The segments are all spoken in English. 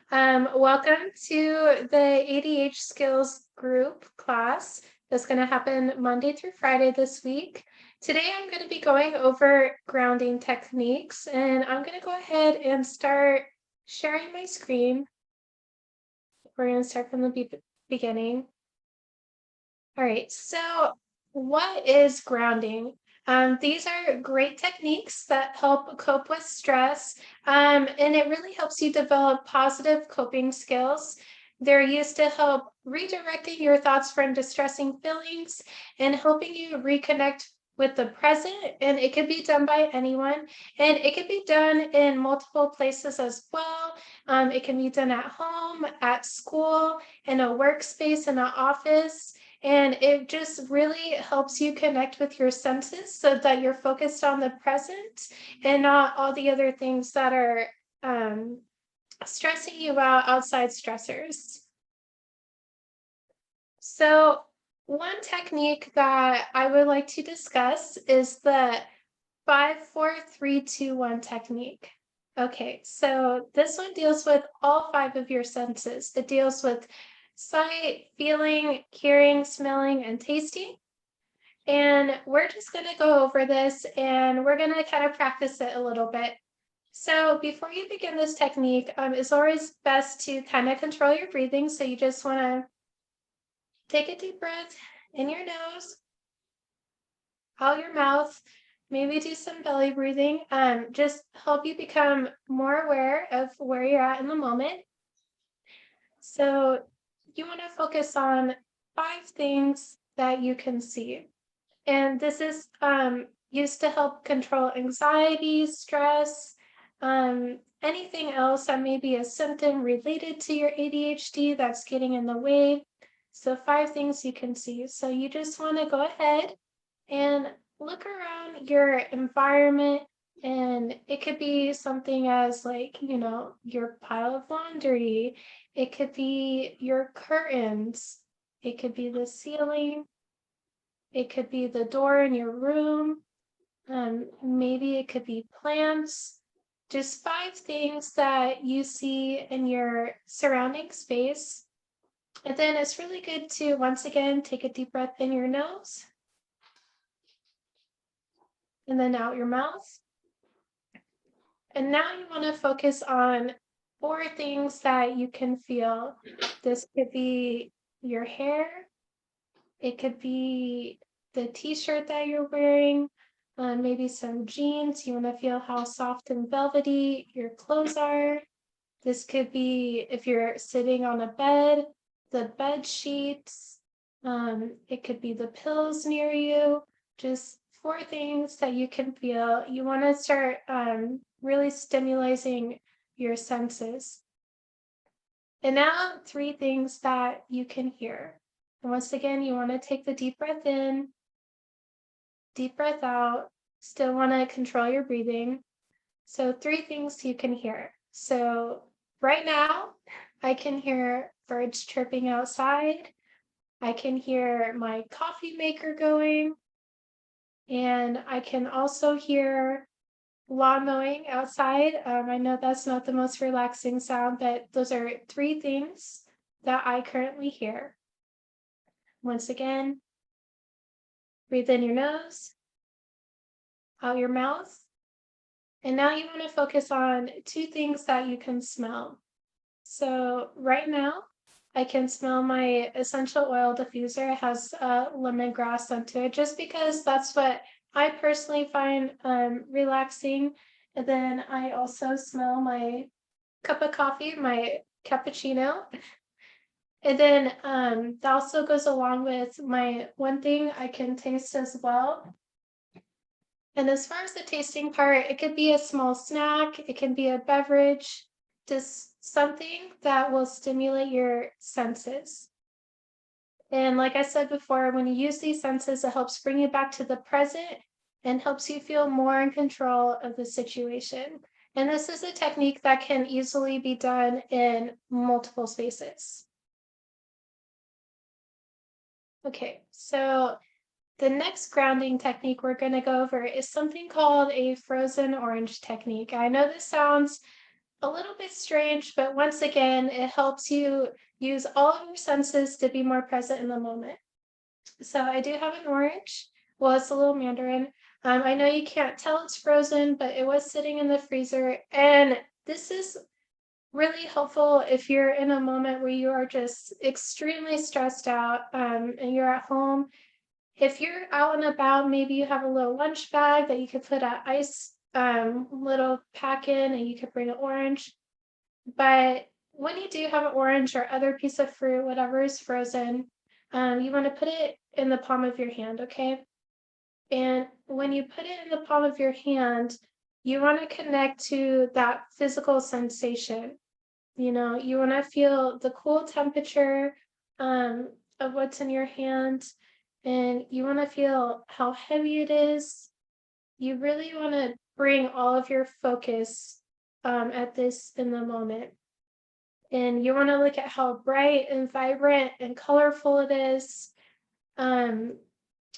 Welcome to the ADH skills group class that's going to happen Monday through Friday this week. Today I'm going to be going over grounding techniques, and I'm going to go ahead and start sharing my screen. We're going to start from the beginning. All right, so what is grounding? These are great techniques that help cope with stress, and it really helps you develop positive coping skills. They're used to help redirecting your thoughts from distressing feelings and helping you reconnect with the present. And it can be done by anyone, and it can be done in multiple places as well. It can be done at home, at school, in a workspace, in an office. And it just really helps you connect with your senses so that you're focused on the present and not all the other things that are stressing you out, outside stressors. So one technique that I would like to discuss is the 5-4-3-2-1 technique. Okay, so this one deals with all 5 of your senses. It deals with sight, feeling, hearing, smelling, and tasting. And we're just going to go over this and we're going to kind of practice it a little bit. So before you begin this technique, it's always best to kind of control your breathing. So you just want to take a deep breath in your nose, out your mouth, maybe do some belly breathing. Just help you become more aware of where you're at in the moment. So you want to focus on 5 things that you can see. And this is used to help control anxiety, stress, anything else that may be a symptom related to your ADHD that's getting in the way. So 5 things you can see. So you just want to go ahead and look around your environment, and it could be something as like, your pile of laundry. It could be your curtains. It could be the ceiling. It could be the door in your room. Maybe it could be plants. Just 5 things that you see in your surrounding space. And then it's really good to, once again, take a deep breath in your nose and then out your mouth. And now you want to focus on 4 things that you can feel. This could be your hair. It could be the t-shirt that you're wearing, maybe some jeans. You want to feel how soft and velvety your clothes are. This could be if you're sitting on a bed, the bed sheets. It could be the pillows near you. Just 4 things that you can feel. You want to start really stimulating your senses. And now 3 things that you can hear. And once again, you want to take the deep breath in, deep breath out. Still want to control your breathing. So 3 things you can hear. So right now, I can hear birds chirping outside. I can hear my coffee maker going. And I can also hear lawn mowing outside. I know that's not the most relaxing sound, but those are 3 things that I currently hear. Once again, breathe in your nose, out your mouth. And now you want to focus on 2 things that you can smell. So right now, I can smell my essential oil diffuser. It has lemongrass scent to it, just because that's what I personally find relaxing. And then I also smell my cup of coffee, my cappuccino. And then that also goes along with my one thing I can taste as well. And as far as the tasting part, it could be a small snack, it can be a beverage, just something that will stimulate your senses. And like I said before, when you use these senses, it helps bring you back to the present and helps you feel more in control of the situation. And this is a technique that can easily be done in multiple spaces. Okay, so the next grounding technique we're going to go over is something called a frozen orange technique. I know this sounds a little bit strange, but once again, it helps you use all of your senses to be more present in the moment. So I do have an orange. Well, it's a little mandarin. I know you can't tell it's frozen, but it was sitting in the freezer. And this is really helpful if you're in a moment where you are just extremely stressed out, and you're at home. If you're out and about, maybe you have a little lunch bag that you could put an ice little pack in, and you could bring an orange. But when you do have an orange or other piece of fruit, whatever is frozen, you want to put it in the palm of your hand, okay? And when you put it in the palm of your hand, you want to connect to that physical sensation. You want to feel the cool temperature um, of what's in your hand, and you want to feel how heavy it is. You really want to bring all of your focus at this in the moment. And you want to look at how bright and vibrant and colorful it is. Um,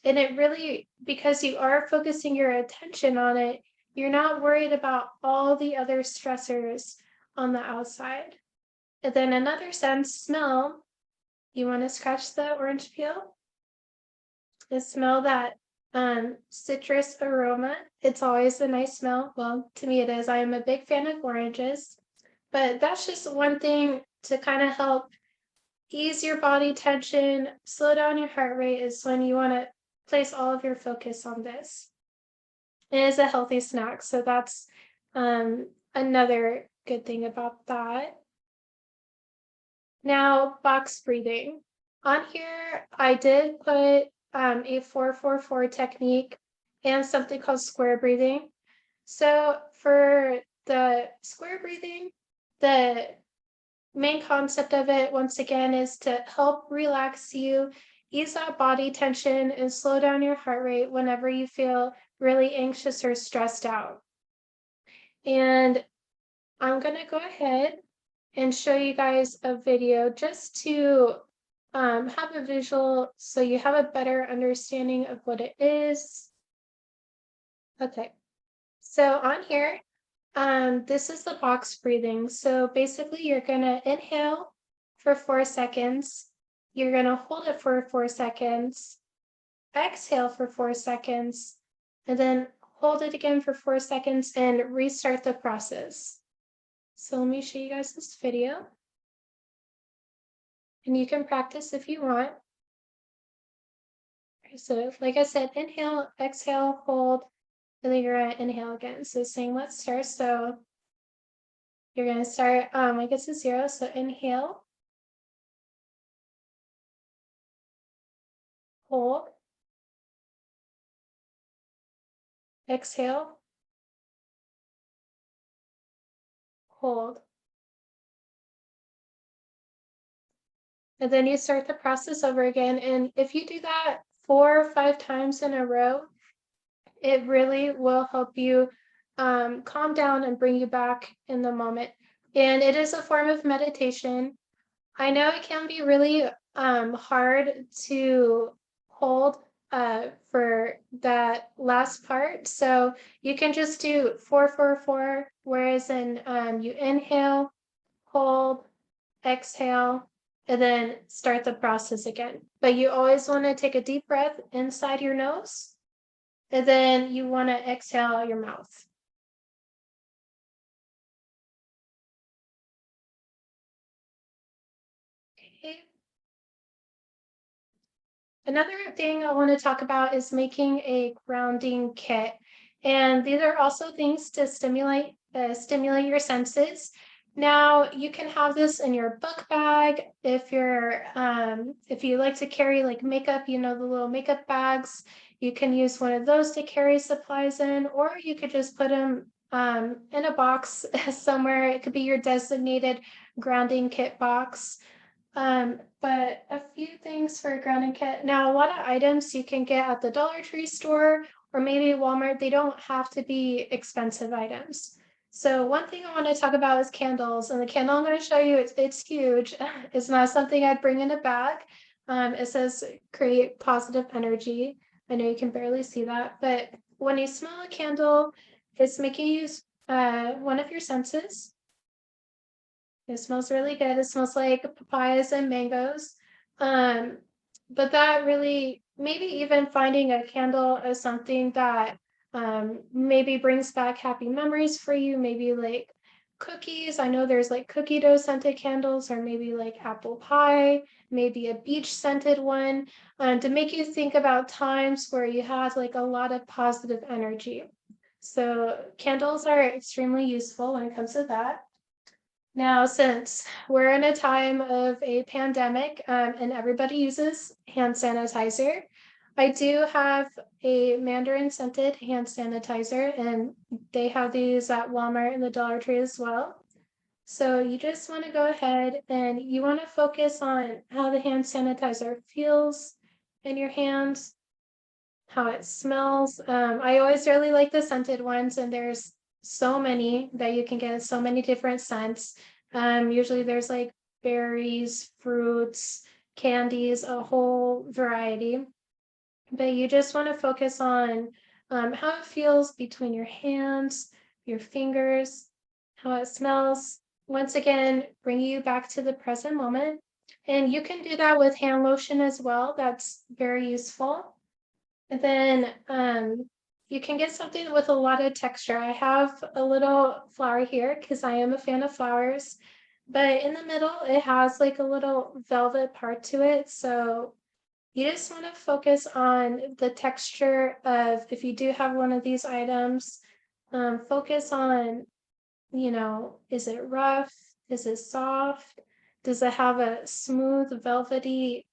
and it really, because you are focusing your attention on it, you're not worried about all the other stressors on the outside. And then another sense, smell, you want to scratch the orange peel and smell that citrus aroma. It's always a nice smell. Well, to me it is. I am a big fan of oranges. But that's just one thing to kind of help ease your body tension, slow down your heart rate, is when you want to place all of your focus on this. It is a healthy snack, so that's another good thing about that. Now, box breathing. On here, I did put a 4-4-4 technique and something called square breathing. So for the square breathing, the main concept of it, once again, is to help relax you, ease that body tension, and slow down your heart rate whenever you feel really anxious or stressed out. And I'm going to go ahead and show you guys a video just to have a visual so you have a better understanding of what it is. Okay, so on here, this is the box breathing. So basically you're gonna inhale for 4 seconds. You're gonna hold it for 4 seconds, exhale for 4 seconds, and then hold it again for 4 seconds and restart the process. So let me show you guys this video. And you can practice if you want. So like I said, inhale, exhale, hold, and then you're gonna inhale again. So saying let's start. So you're gonna start, I guess it's 0. So inhale, hold, exhale, hold. And then you start the process over again. And if you do that 4 or 5 times in a row, it really will help you calm down and bring you back in the moment. And it is a form of meditation. I know it can be really hard to hold for that last part. So you can just do 4-4-4, whereas in you inhale, hold, exhale, and then start the process again. But you always want to take a deep breath inside your nose, and then you want to exhale out your mouth. Okay. Another thing I want to talk about is making a grounding kit. And these are also things to stimulate your senses. Now, you can have this in your book bag if you like to carry like makeup, the little makeup bags. You can use one of those to carry supplies in, or you could just put them in a box somewhere. It could be your designated grounding kit box. But a few things for a grounding kit. Now, a lot of items you can get at the Dollar Tree store or maybe Walmart, they don't have to be expensive items. So one thing I want to talk about is candles, and the candle I'm going to show you, it's huge. It's not something I'd bring in a bag. It says create positive energy. I know you can barely see that, but when you smell a candle, it's making you use one of your senses. It smells really good. It smells like papayas and mangoes. Um, but that really, maybe even finding a candle as something that maybe brings back happy memories for you, maybe like cookies. I know there's like cookie dough scented candles, or maybe like apple pie, maybe a beach scented one, to make you think about times where you had like a lot of positive energy. So candles are extremely useful when it comes to that. Now, since we're in a time of a pandemic, and everybody uses hand sanitizer, I do have a Mandarin scented hand sanitizer, and they have these at Walmart and the Dollar Tree as well. So you just want to go ahead and you want to focus on how the hand sanitizer feels in your hands, how it smells. I always really like the scented ones, and there's so many that you can get, so many different scents. Usually there's like berries, fruits, candies, a whole variety. But you just want to focus on how it feels between your hands, your fingers, how it smells. Once again, bring you back to the present moment. And you can do that with hand lotion as well. That's very useful. And then you can get something with a lot of texture. I have a little flower here because I am a fan of flowers, but in the middle, it has like a little velvet part to it. So you just want to focus on the texture of, if you do have one of these items, focus on, is it rough? Is it soft? Does it have a smooth, velvety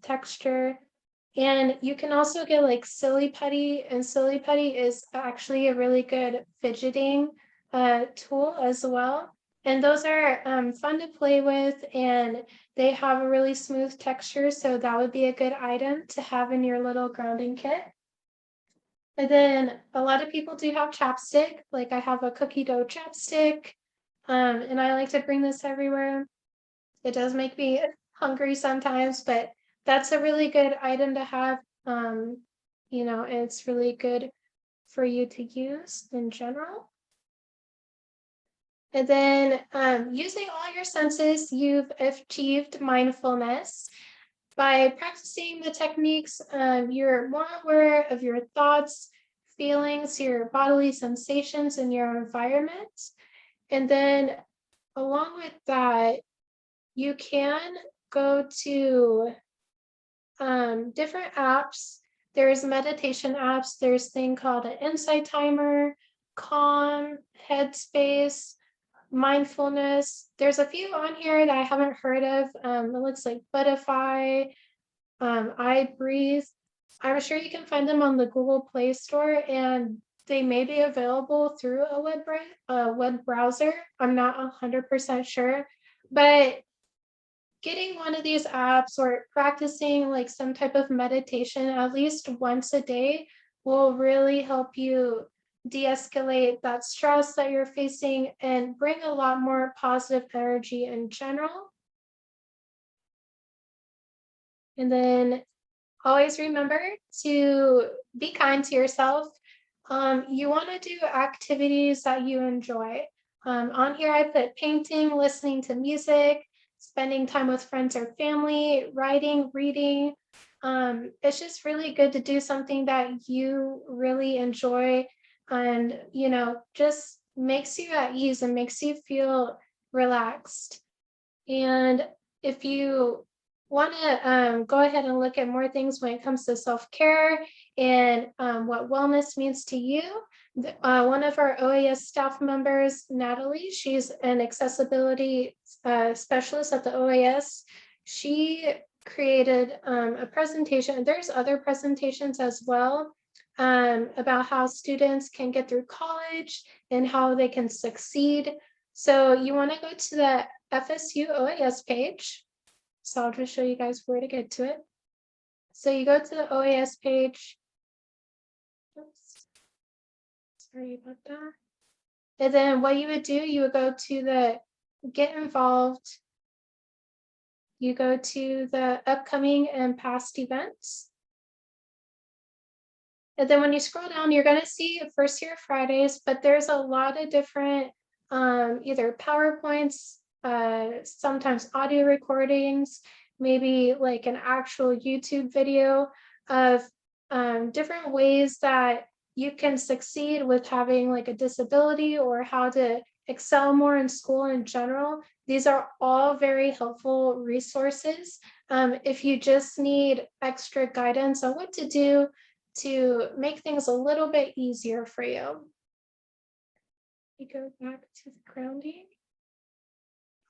texture? And you can also get like silly putty, and silly putty is actually a really good fidgeting tool as well. And those are fun to play with, and they have a really smooth texture. So that would be a good item to have in your little grounding kit. And then a lot of people do have chapstick. Like I have a cookie dough chapstick, and I like to bring this everywhere. It does make me hungry sometimes, but that's a really good item to have. It's really good for you to use in general. And then using all your senses, you've achieved mindfulness. By practicing the techniques, you're more aware of your thoughts, feelings, your bodily sensations, and your environment. And then along with that, you can go to different apps. There's meditation apps. There's thing called an Insight Timer, Calm, Headspace, Mindfulness. There's a few on here that I haven't heard of. It looks like Butterfly, I Breathe. I'm sure you can find them on the Google Play Store, and they may be available through a web browser. I'm not 100% sure, but getting one of these apps or practicing like some type of meditation at least once a day will really help you de-escalate that stress that you're facing and bring a lot more positive energy in general. And then always remember to be kind to yourself. You want to do activities that you enjoy. On here, I put painting, listening to music, spending time with friends or family, writing, reading. It's just really good to do something that you really enjoy, and just makes you at ease and makes you feel relaxed. And if you want to go ahead and look at more things when it comes to self-care and what wellness means to you, one of our OAS staff members, Natalie, she's an accessibility specialist at the OAS. She created a presentation. There's other presentations as well about how students can get through college and how they can succeed. So you want to go to the FSU OAS page. So I'll just show you guys where to get to it. So you go to the OAS page. Oops. Sorry about that. And then what you would do, you would go to the Get Involved. You go to the upcoming and past events. And then when you scroll down, you're going to see First Year Fridays, but there's a lot of different either PowerPoints, sometimes audio recordings, maybe like an actual YouTube video of different ways that you can succeed with having like a disability or how to excel more in school in general. These are all very helpful resources. If you just need extra guidance on what to do to make things a little bit easier for you. You go back to the grounding.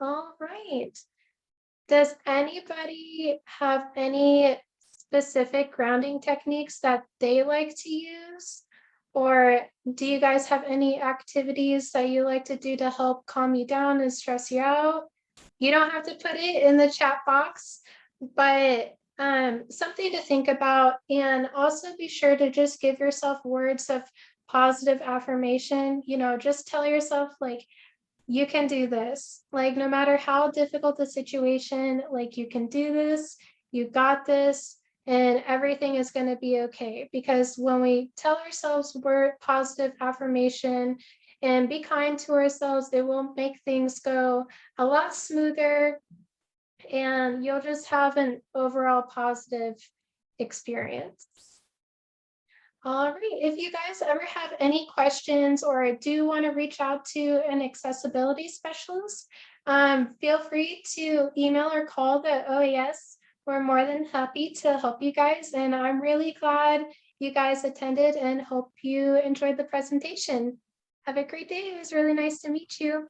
All right. Does anybody have any specific grounding techniques that they like to use? Or do you guys have any activities that you like to do to help calm you down and stress you out? You don't have to put it in the chat box, but something to think about. And also be sure to just give yourself words of positive affirmation. Just tell yourself, like, you can do this. Like, no matter how difficult the situation, like, you can do this, you got this, and everything is going to be okay. Because when we tell ourselves word positive affirmation and be kind to ourselves, it will make things go a lot smoother, and you'll just have an overall positive experience. All right. If you guys ever have any questions or do want to reach out to an accessibility specialist, feel free to email or call the OAS. We're more than happy to help you guys. And I'm really glad you guys attended and hope you enjoyed the presentation. Have a great day. It was really nice to meet you.